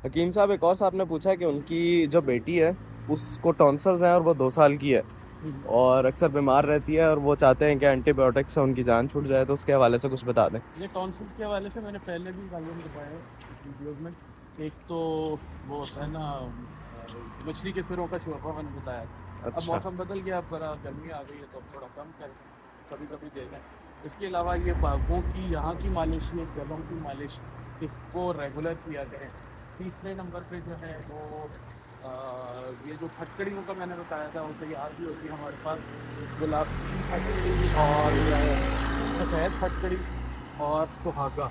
حکیم صاحب ایک اور صاحب نے پوچھا کہ ان کی جو بیٹی ہے اس کو ٹونسلز ہیں اور وہ 2 سال کی ہے اور اکثر بیمار رہتی ہے اور وہ چاہتے ہیں کہ اینٹی بایوٹک سے ان کی جان چھوٹ جائے، تو اس کے حوالے سے کچھ بتا دیں۔ یہ ٹونسل کے حوالے سے میں نے پہلے بھی بھائیوں نے بتایا ہے ویڈیوز میں. ایک تو وہ ہوتا ہے نا مچھلی کے سروں کا شوربہ میں نے بتایا تھا. اب اچھا موسم بدل گیا، اب ذرا گرمی آ گئی ہے تو تھوڑا کم کریں، کبھی کبھی دے دیں. اس کے علاوہ یہ باغوں کی یہاں کی مالش، یہ گلوں کی مالش، اس کو ریگولر کیا کریں. تیسرے نمبر پہ جو ہے وہ یہ جو پھٹکڑیوں کا میں نے بتایا تھا وہ تیار بھی ہوتی ہے ہمارے پاس. گلاب کی پھٹکڑی اور سفید پھٹکڑی اور سہاگا،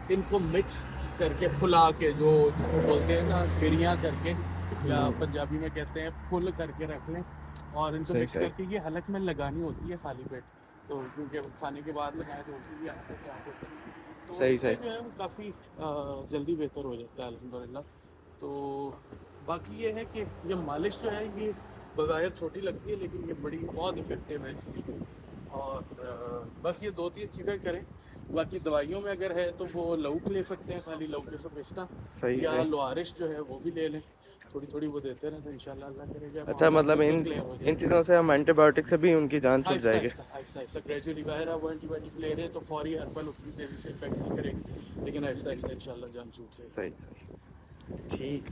ان کو مکس کر کے پھلا کے، جو جس کو بولتے ہیں نا گریاں کر کے، یا پنجابی میں کہتے ہیں پھل کر کے رکھ لیں، اور ان کو صحیح مکس صحیح کر کے یہ حلق میں لگانی ہوتی ہے خالی پیٹ. تو کیونکہ کھانے کے بعد لگائیں تو اسی لیے آنکھوں سے آنکھوں سے، تو صحیح اس سے صحیح جو ہے وہ کافی جلدی بہتر ہو جاتا ہے الحمدللہ. تو باقی یہ ہے کہ یہ مالش جو ہے یہ بظاہر چھوٹی لگتی ہے لیکن یہ بڑی بہت افیکٹو ہے اس لیے. اور بس یہ 2-3 چیزیں کریں. باقی دوائیوں میں اگر ہے تو وہ لوک لے سکتے ہیں، خالی لوک سے بچنا، صحیح یا صحیح لوارش جو ہے وہ بھی لے لیں. تھوڑی تھوڑی وہ دیتے رہیں تو انشاءاللہ اللہ کرے گا اچھا، معاملات مطلب بالکل ان کلیئر ہو جائیں ان گے. چیزوں سے ہم اینٹی بایوٹک سے بھی ان کی جان چھوٹ آہستہ جائے گی؟ آہستہ آہستہ آہستہ گریجولی، ظاہر ہے وہ اینٹی بایوٹک لے رہے تو فوری ہربل اتنی تیزی سے افیکٹ نہیں کرے گی، لیکن آہستہ آہستہ انشاءاللہ جان چھوٹ جائے گی. صحیح صحیح ٹھیک.